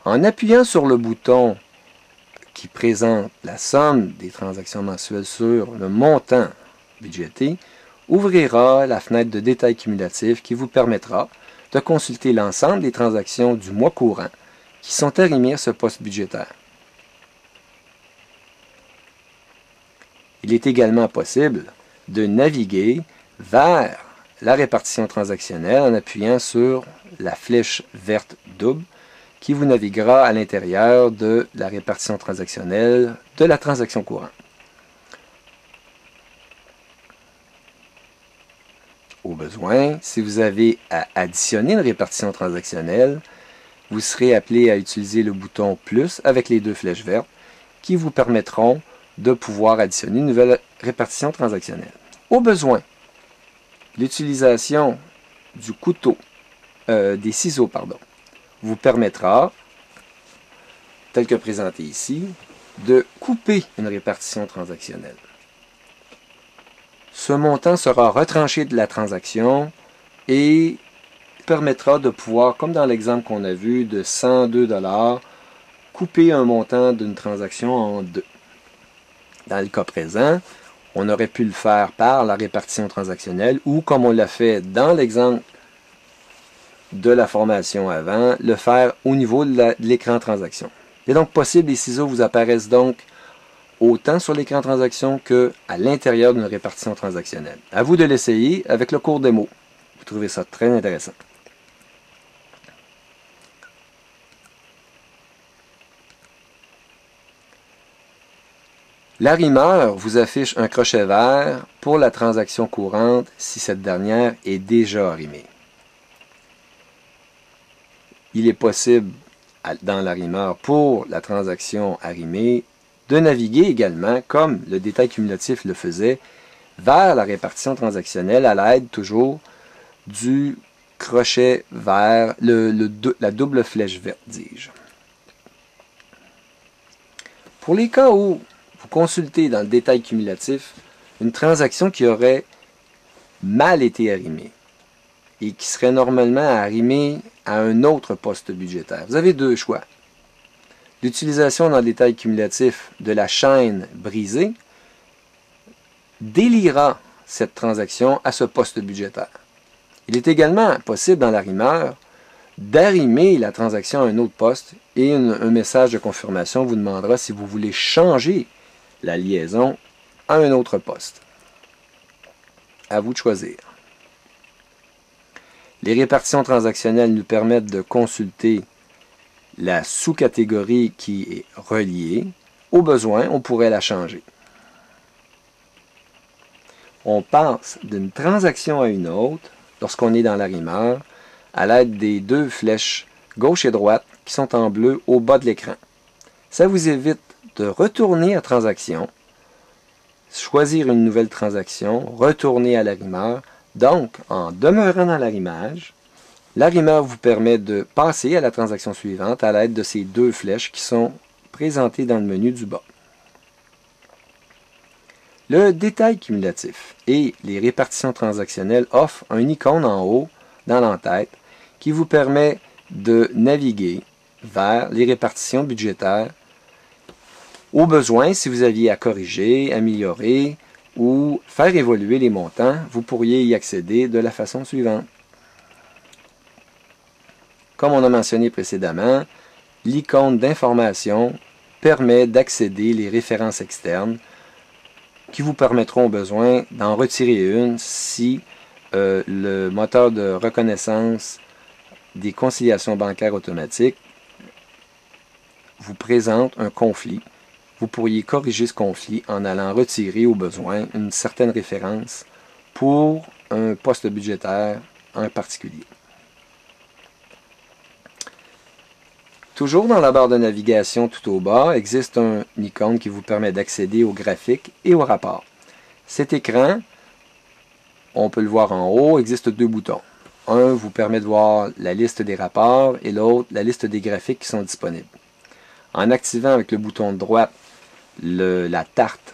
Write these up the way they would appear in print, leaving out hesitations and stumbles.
En appuyant sur le bouton qui présente la somme des transactions mensuelles sur le montant budgété, ouvrira la fenêtre de détail cumulatif qui vous permettra de consulter l'ensemble des transactions du mois courant qui sont arrimées à ce poste budgétaire. Il est également possible de naviguer vers la répartition transactionnelle en appuyant sur la flèche verte double qui vous naviguera à l'intérieur de la répartition transactionnelle de la transaction courante. Au besoin, si vous avez à additionner une répartition transactionnelle, vous serez appelé à utiliser le bouton « Plus » avec les deux flèches vertes qui vous permettront de pouvoir additionner une nouvelle répartition transactionnelle. Au besoin, l'utilisation du couteau, des ciseaux, vous permettra, tel que présenté ici, de couper une répartition transactionnelle. Ce montant sera retranché de la transaction et permettra de pouvoir, comme dans l'exemple qu'on a vu de 102 $, couper un montant d'une transaction en deux. Dans le cas présent, on aurait pu le faire par la répartition transactionnelle ou, comme on l'a fait dans l'exemple de la formation avant, le faire au niveau de l'écran transaction. Il est donc possible, les ciseaux vous apparaissent donc autant sur l'écran transaction qu'à l'intérieur d'une répartition transactionnelle. À vous de l'essayer avec le cours démo. Vous trouvez ça très intéressant. L'arrimeur vous affiche un crochet vert pour la transaction courante si cette dernière est déjà arrimée. Il est possible, dans l'arrimeur pour la transaction arrimée, de naviguer également, comme le détail cumulatif le faisait, vers la répartition transactionnelle à l'aide toujours du crochet vert, la double flèche verte, dis-je. Pour les cas où vous consultez dans le détail cumulatif une transaction qui aurait mal été arrimée et qui serait normalement arrimée à un autre poste budgétaire, vous avez deux choix. L'utilisation dans le détail cumulatif de la chaîne brisée déliera cette transaction à ce poste budgétaire. Il est également possible dans l'arrimeur d'arrimer la transaction à un autre poste et un message de confirmation vous demandera si vous voulez changer la liaison à un autre poste. À vous de choisir. Les répartitions transactionnelles nous permettent de consulter la sous-catégorie qui est reliée. Au besoin, on pourrait la changer. On passe d'une transaction à une autre lorsqu'on est dans l'arrimeur à l'aide des deux flèches gauche et droite qui sont en bleu au bas de l'écran. Ça vous évite de retourner à transaction, choisir une nouvelle transaction, retourner à l'arrimeur. Donc, en demeurant dans l'arrimage, l'arrimeur vous permet de passer à la transaction suivante à l'aide de ces deux flèches qui sont présentées dans le menu du bas. Le détail cumulatif et les répartitions transactionnelles offrent une icône en haut dans l'entête qui vous permet de naviguer vers les répartitions budgétaires. Au besoin, si vous aviez à corriger, améliorer ou faire évoluer les montants, vous pourriez y accéder de la façon suivante. Comme on a mentionné précédemment, l'icône d'information permet d'accéder les références externes qui vous permettront au besoin d'en retirer une si le moteur de reconnaissance des conciliations bancaires automatiques vous présente un conflit. Vous pourriez corriger ce conflit en allant retirer au besoin une certaine référence pour un poste budgétaire en particulier. Toujours dans la barre de navigation tout au bas, existe une icône qui vous permet d'accéder aux graphiques et aux rapports. Cet écran, on peut le voir en haut, existe deux boutons. Un vous permet de voir la liste des rapports et l'autre la liste des graphiques qui sont disponibles. En activant avec le bouton de droite la tarte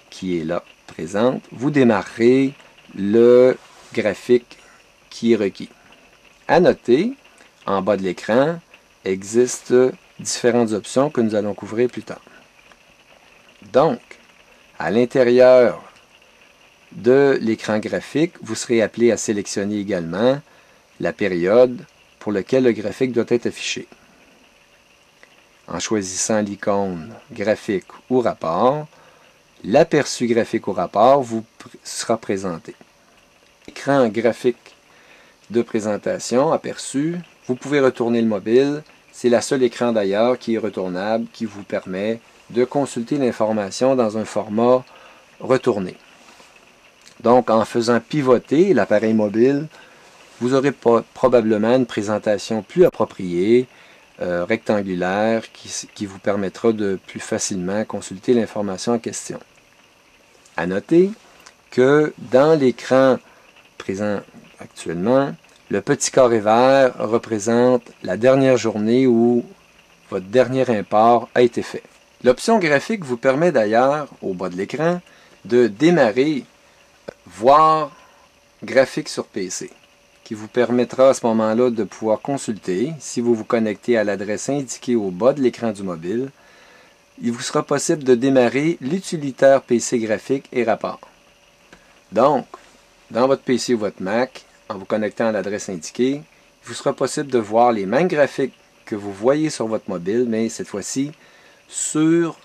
qui est là présente, vous démarrerez le graphique qui est requis. À noter, en bas de l'écran, existent différentes options que nous allons couvrir plus tard. Donc, à l'intérieur de l'écran graphique, vous serez appelé à sélectionner également la période pour laquelle le graphique doit être affiché. En choisissant l'icône graphique ou rapport, l'aperçu graphique ou rapport vous sera présenté. Écran graphique de présentation aperçu, vous pouvez retourner le mobile. C'est la seule écran d'ailleurs qui est retournable, qui vous permet de consulter l'information dans un format retourné. Donc, en faisant pivoter l'appareil mobile, vous aurez probablement une présentation plus appropriée, rectangulaire, qui vous permettra de plus facilement consulter l'information en question. À noter que dans l'écran présent actuellement, le petit carré vert représente la dernière journée où votre dernier import a été fait. L'option graphique vous permet d'ailleurs, au bas de l'écran, de démarrer Voir graphique sur PC, qui vous permettra à ce moment-là de pouvoir consulter. Si vous vous connectez à l'adresse indiquée au bas de l'écran du mobile, il vous sera possible de démarrer l'utilitaire PC graphique et rapport. Donc, dans votre PC ou votre Mac, en vous connectant à l'adresse indiquée, il vous sera possible de voir les mêmes graphiques que vous voyez sur votre mobile, mais cette fois-ci sur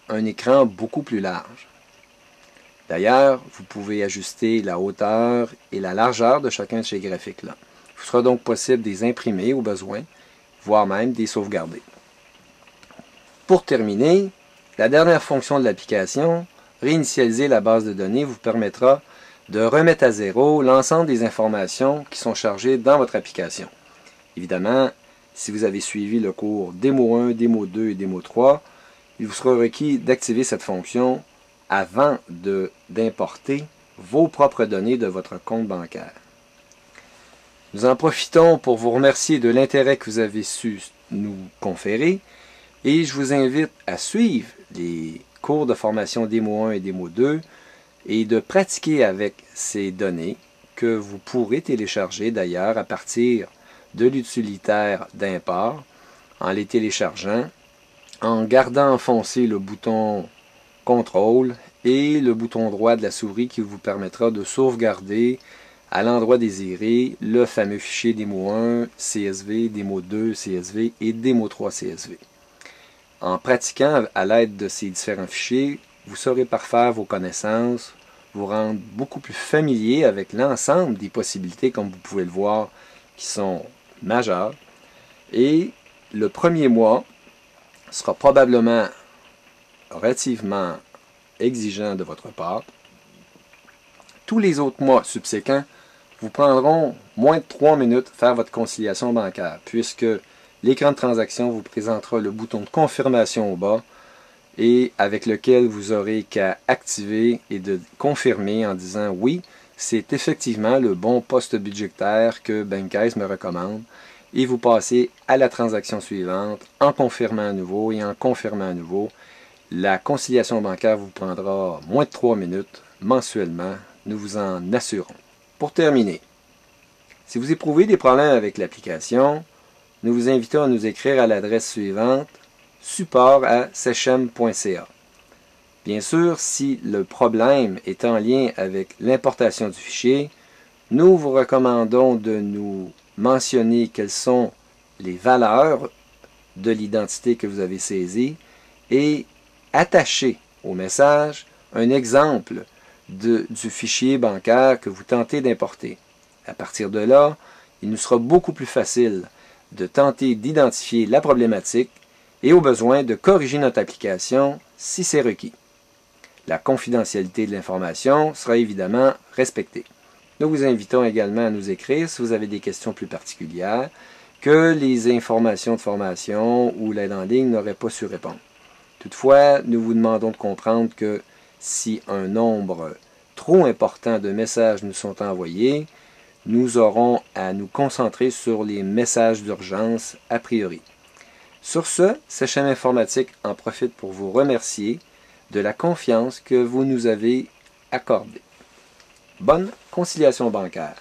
un écran beaucoup plus large. D'ailleurs, vous pouvez ajuster la hauteur et la largeur de chacun de ces graphiques-là. Il vous sera donc possible de les imprimer au besoin, voire même de les sauvegarder. Pour terminer, la dernière fonction de l'application, réinitialiser la base de données, vous permettra de remettre à zéro l'ensemble des informations qui sont chargées dans votre application. Évidemment, si vous avez suivi le cours Démo 1, Démo 2 et Démo 3, il vous sera requis d'activer cette fonction avant d'importer vos propres données de votre compte bancaire. Nous en profitons pour vous remercier de l'intérêt que vous avez su nous conférer et je vous invite à suivre les cours de formation Démo 1 et Démo 2 et de pratiquer avec ces données que vous pourrez télécharger d'ailleurs à partir de l'utilitaire d'import en les téléchargeant, en gardant enfoncé le bouton Contrôle et le bouton droit de la souris qui vous permettra de sauvegarder à l'endroit désiré le fameux fichier Démo 1 CSV, Démo 2 CSV et Démo 3 CSV. En pratiquant à l'aide de ces différents fichiers, vous saurez parfaire vos connaissances, vous rendre beaucoup plus familier avec l'ensemble des possibilités, comme vous pouvez le voir, qui sont majeures. Et le premier mois sera probablement relativement exigeant de votre part. Tous les autres mois subséquents vous prendront moins de 3 minutes faire votre conciliation bancaire, puisque l'écran de transaction vous présentera le bouton de confirmation au bas et avec lequel vous aurez qu'à activer et de confirmer en disant oui, c'est effectivement le bon poste budgétaire que Bankcase me recommande et vous passez à la transaction suivante en confirmant à nouveau et en confirmant à nouveau. La conciliation bancaire vous prendra moins de 3 minutes mensuellement, nous vous en assurons. Pour terminer, si vous éprouvez des problèmes avec l'application, nous vous invitons à nous écrire à l'adresse suivante support@sechem.ca. Bien sûr, si le problème est en lien avec l'importation du fichier, nous vous recommandons de nous mentionner quelles sont les valeurs de l'identité que vous avez saisie et attacher au message un exemple du fichier bancaire que vous tentez d'importer. À partir de là, il nous sera beaucoup plus facile de tenter d'identifier la problématique et au besoin de corriger notre application si c'est requis. La confidentialité de l'information sera évidemment respectée. Nous vous invitons également à nous écrire si vous avez des questions plus particulières que les informations de formation ou l'aide en ligne n'auraient pas su répondre. Toutefois, nous vous demandons de comprendre que si un nombre trop important de messages nous sont envoyés, nous aurons à nous concentrer sur les messages d'urgence a priori. Sur ce, Sechem Informatique en profite pour vous remercier de la confiance que vous nous avez accordée. Bonne conciliation bancaire.